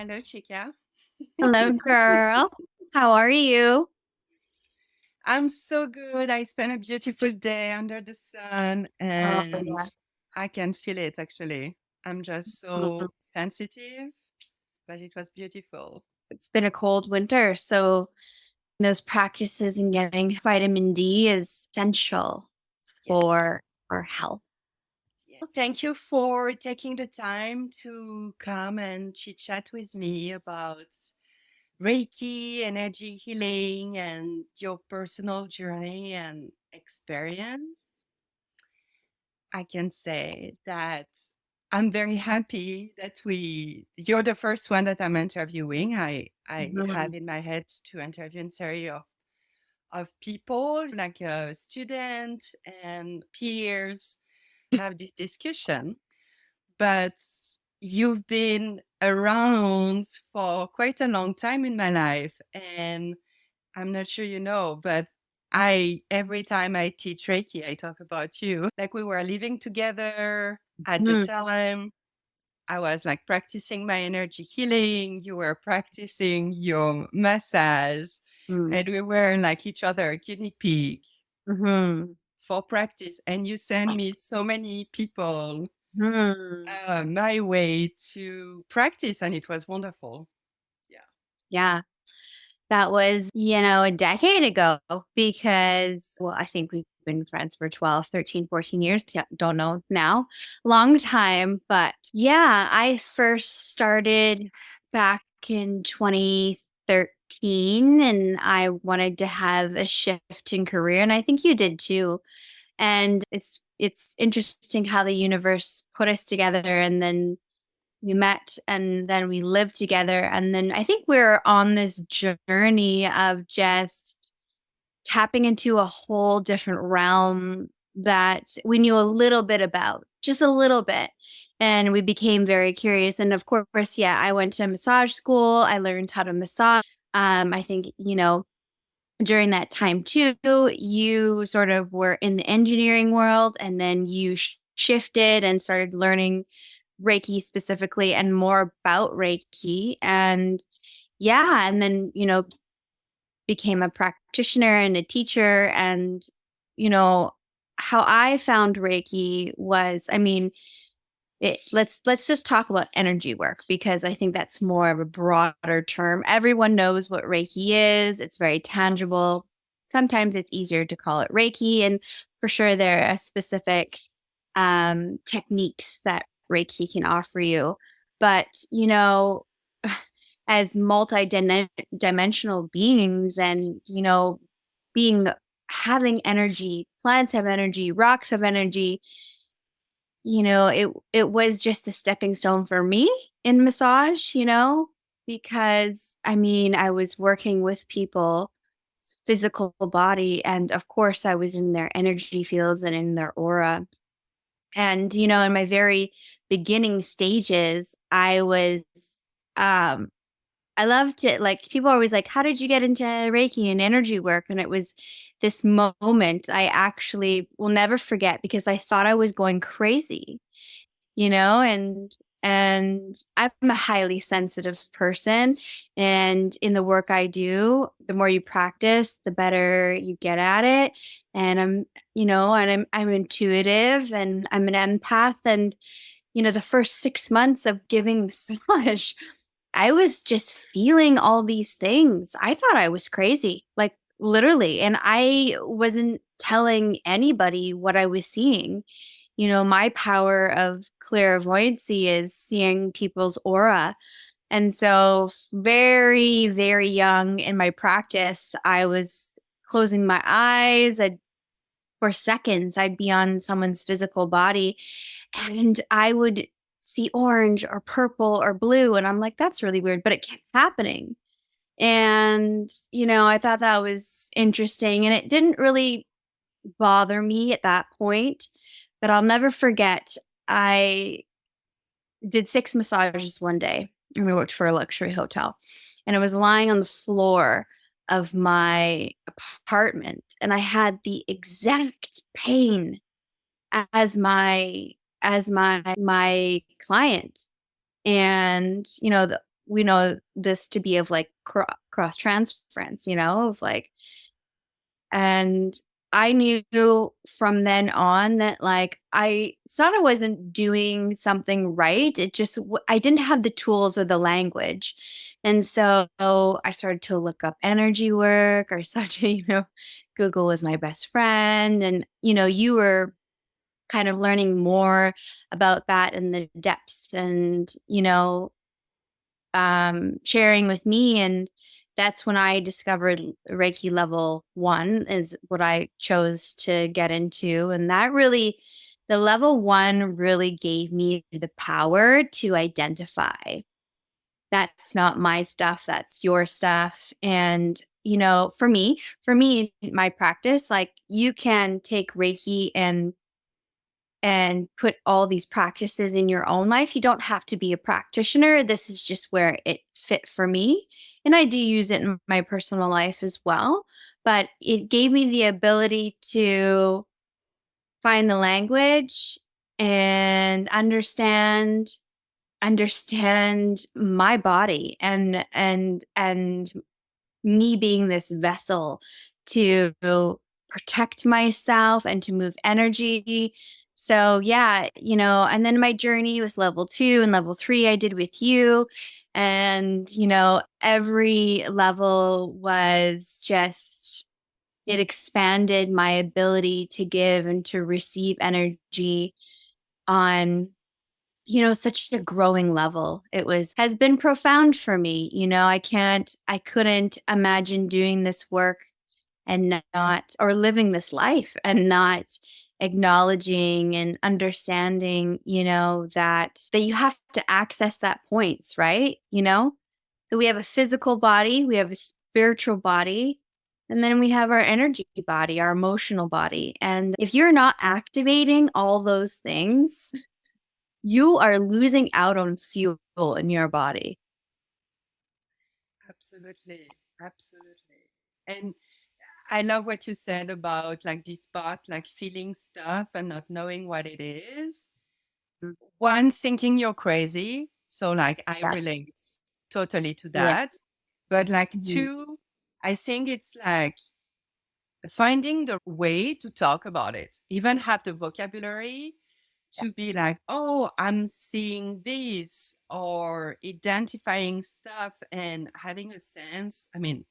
Hello, Chica. Hello, girl. How are you? I'm so good. I spent a beautiful day under the sun Oh, and yes. I can feel it actually. I'm just Mm. so sensitive, but it was beautiful. It's been a cold winter, so those practices and getting vitamin D is essential Yes. for our health. Yes. Thank you for taking the time to come and chit chat with me about Reiki, energy healing, and your personal journey and experience. I can say that I'm very happy that you're the first one that I'm interviewing. I Mhm. have in my head to interview a series of people like a student and peers have this discussion, but you've been around for quite a long time in my life. And I'm not sure you know, but every time I teach Reiki, I talk about you. Like we were living together at the Mhm. time. I was like practicing my energy healing. You were practicing your massage, Mm. and we were like each other guinea pig Mhm. for practice. And you send me so many people Mhm. my way to practice, and it was wonderful. Yeah. Yeah, that was, a decade ago because, well, I think we've been friends for 12, 13, 14 years. Don't know now. Long time. But yeah, I first started back in 2013 and I wanted to have a shift in career. And I think you did too. And it's interesting how the universe put us together and then we met and then we lived together. And then I think we're on this journey of just tapping into a whole different realm that we knew a little bit about, just a little bit. And we became very curious. And of course, yeah, I went to massage school. I learned how to massage. I think, during that time too, you sort of were in the engineering world and then you shifted and started learning Reiki specifically and more about Reiki. And yeah, and then, became a practitioner and a teacher. And, you know, how I found Reiki was, I mean, let's just talk about energy work because I think that's more of a broader term. Everyone knows what Reiki is. It's very tangible. Sometimes it's easier to call it Reiki, and for sure there are specific techniques that Reiki can offer you. But as multi-dimensional beings, and being having energy, plants have energy, rocks have energy, it was just a stepping stone for me in massage, because I mean, I was working with people physical body and of course I was in their energy fields and in their aura. And in my very beginning stages, um I loved it. Like people are always like, "How did you get into Reiki and energy work?" And it was this moment I actually will never forget because I thought I was going crazy, and I'm a highly sensitive person, and in the work I do, the more you practice, the better you get at it. And I'm intuitive and I'm an empath, and the first 6 months of giving massage, I was just feeling all these things. I thought I was crazy, like literally, and I wasn't telling anybody what I was seeing. My power of clairvoyancy is seeing people's aura. And so, very, very young in my practice, I was closing my eyes. For seconds, I'd be on someone's physical body and I would see orange or purple or blue. And I'm like, that's really weird, but it kept happening. And, I thought that was interesting. And it didn't really bother me at that point, but I'll never forget. I did 6 massages one day, and we worked for a luxury hotel. And I was lying on the floor of my apartment, and I had the exact pain as my client. And, we know this to be of like cross transference, of like, and I knew from then on that like it's not I wasn't doing something right. It just I didn't have the tools or the language. And so I started to look up energy work. I started to, Google was my best friend. And, you were kind of learning more about that in the depths and, sharing with me. And that's when I discovered Reiki level 1 is what I chose to get into. And the level 1 really gave me the power to identify that's not my stuff, that's your stuff. And, for me, my practice, like you can take Reiki and put all these practices in your own life. You don't have to be a practitioner. This is just where it fit for me. And I do use it in my personal life as well. But it gave me the ability to find the language and understand my body and me being this vessel to protect myself and to move energy. So, yeah, and then my journey was level 2 and level 3 I did with you. And, every level was just, it expanded my ability to give and to receive energy on such a growing level. Has been profound for me. I couldn't imagine doing this work and not, or living this life and not acknowledging and understanding, that you have to access that points, right? So we have a physical body, we have a spiritual body, and then we have our energy body, our emotional body. And if you're not activating all those things, you are losing out on fuel in your body. Absolutely. Absolutely. And I love what you said about like this part, like feeling stuff and not knowing what it is. Mm. One, thinking you're crazy. So, like, I Yeah. relate totally to Yeah. that. But, like, Mhm. two, I think it's like finding the way to talk about it, even have the vocabulary Yeah. to be like, oh, I'm seeing this, or identifying stuff and having a sense. I mean,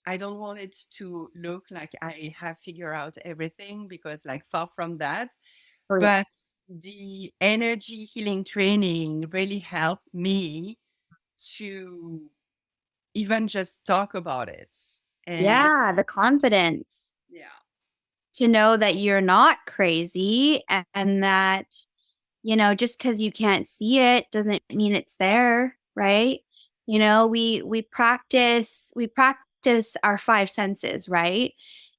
I don't want it to look like I have figured out everything because, like, far from that. Oh, yeah. But the energy healing training really helped me to even just talk about it. And Yeah, the confidence yeah, to know that you're not crazy and that, just because you can't see it doesn't mean it's there, right? We practice our five senses, right?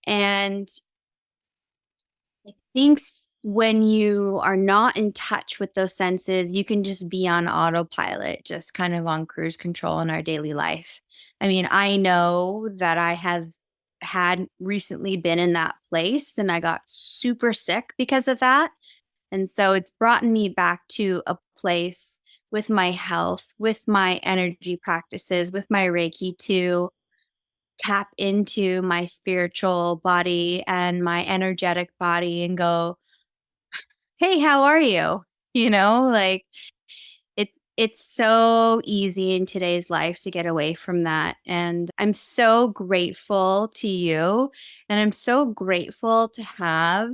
And I think when you are not in touch with those senses, you can just be on autopilot, just kind of on cruise control in our daily life. I mean, I know that I have had recently been in that place and I got super sick because of that. And so it's brought me back to a place with my health, with my energy practices, with my Reiki to tap into my spiritual body and my energetic body and go, "Hey, how are you?" Like it's so easy in today's life to get away from that. And I'm so grateful to you. And I'm so grateful to have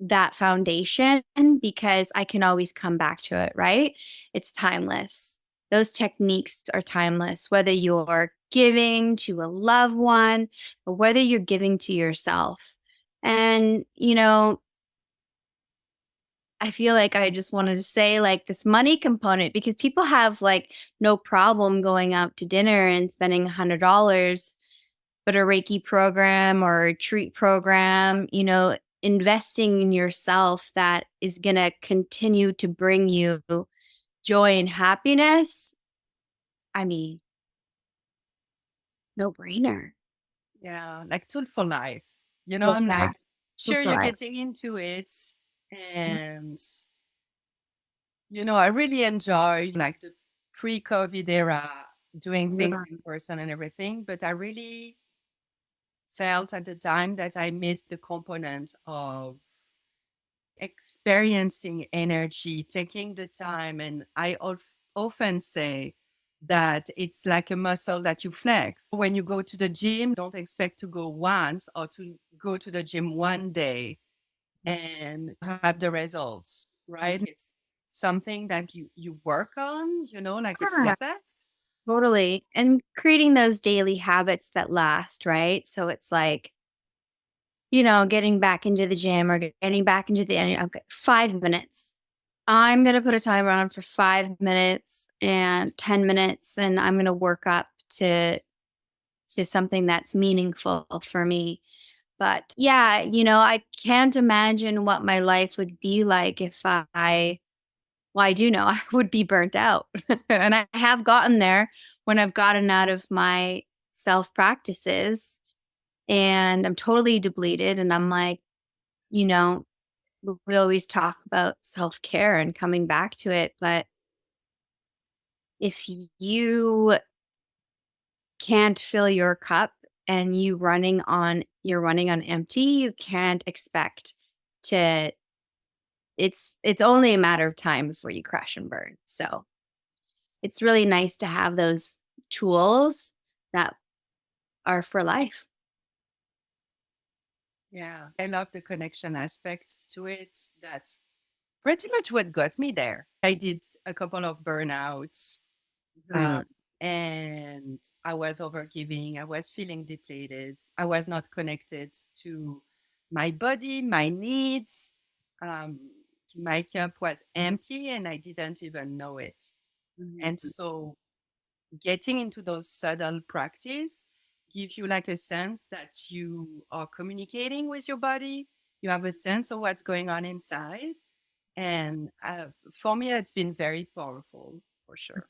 that foundation because I can always come back to it, right? It's timeless. Those techniques are timeless, whether you're giving to a loved one or whether you're giving to yourself. And, I feel like I just wanted to say like this money component because people have like no problem going out to dinner and spending $100, but a Reiki program or a treat program, investing in yourself that is going to continue to bring you joy and happiness. I mean, no brainer. yeah, like tool for life. I'm Yeah. like, Good sure, for you're life. getting into it. And, I really enjoy like the pre-COVID era, doing things Yeah. in person and everything, but I really felt at the time that I missed the component of experiencing energy, taking the time. And I often say that it's like a muscle that you flex. When you go to the gym, don't expect to go once or to go to the gym one day and have the results, right? It's something that you work on, like a Yeah, process. totally. And creating those daily habits that last, right? So it's like, getting back into the gym or getting back into okay, 5 minutes. I'm going to put a timer on for 5 minutes and 10 minutes, and I'm going to work up to, to something that's meaningful for me. But yeah, I can't imagine what my life would be like if well, I do know I would be burnt out. And I have gotten there when I've gotten out of my self practices and I'm totally depleted. And I'm like, you know, we always talk about self care and coming back to it. But if you can't fill your cup and you're running on empty, you can't expect to it's only a matter of time before you crash and burn. So it's really nice to have those tools that are for life. Yeah. I love the connection aspect to it. That's pretty much what got me there. I did a couple of burnouts. Mhm. And I was overgiving. I was feeling depleted. I was not connected to my body, my needs. Um, my cup was empty and I didn't even know it. And Mhm. so getting into those subtle practice give you like a sense that you are communicating with your body. You have a sense of what's going on inside. And for me, it's been very powerful for sure.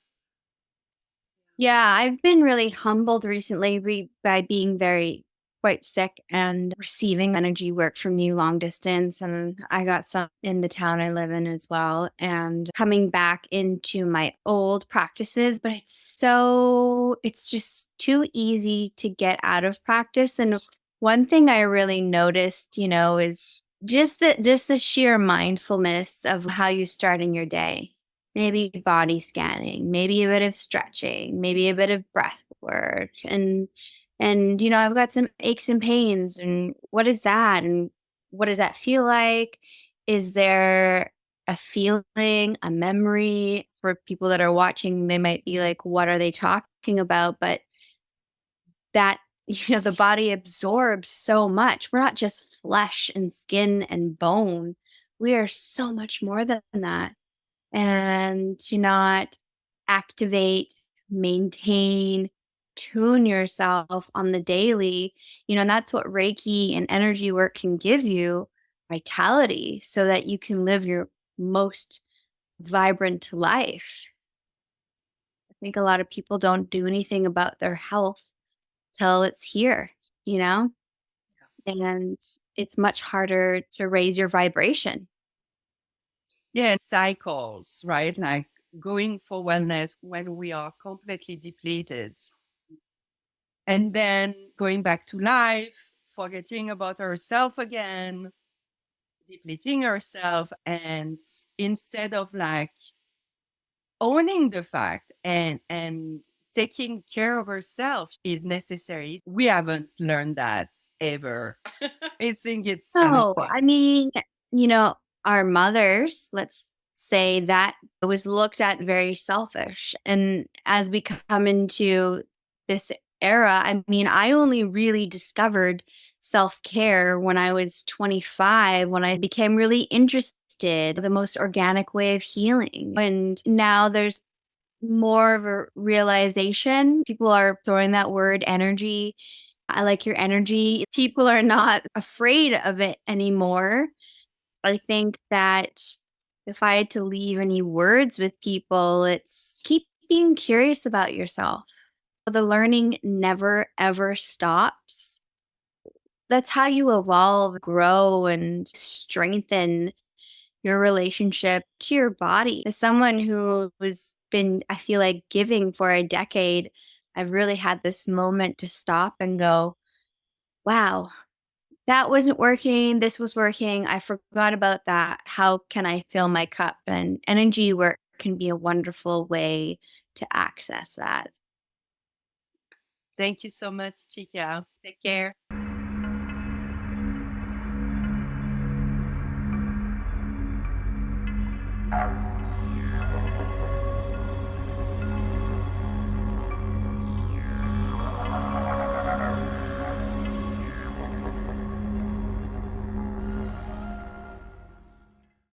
Yeah, I've been really humbled recently by being very quite sick and receiving energy work from you long distance. And I got some in the town I live in as well. And coming back into my old practices, but it's just too easy to get out of practice. And one thing I really noticed, is just the sheer mindfulness of how you starting your day. Maybe body scanning, maybe a bit of stretching, maybe a bit of breath work. And I've got some aches and pains. And what is that? And what does that feel like? Is there a feeling, a memory? For people that are watching, they might be like, what are they talking about? But that, the body absorbs so much. We're not just flesh and skin and bone. We are so much more than that. And to not activate, maintain, tune yourself on the daily, and that's what Reiki and energy work can give you, vitality, so that you can live your most vibrant life. I think a lot of people don't do anything about their health till it's here, you know? And it's much harder to raise your vibration. Yeah, cycles, right? Like going for wellness when we are completely depleted and then going back to life, forgetting about ourselves again, depleting ourselves. And instead of like owning the fact and taking care of ourselves is necessary, we haven't learned that ever. I think it's kind of No, sad. I mean, you know, our mothers, let's say that was looked at very selfish. And as we come into this era, I mean, I only really discovered self care when I was 25, when I became really interested, the most organic way of healing. And now there's more of a realization. People are throwing that word energy. I like your energy. People are not afraid of it anymore. I think that if I had to leave any words with people, it's keep being curious about yourself. The learning never ever stops. That's how you evolve, grow, and strengthen your relationship to your body. As someone who was been, I feel like, giving for a decade, I've really had this moment to stop and go, wow, that wasn't working. This was working. I forgot about that. How can I fill my cup? And energy work can be a wonderful way to access that. Thank you so much, Chica. Take care.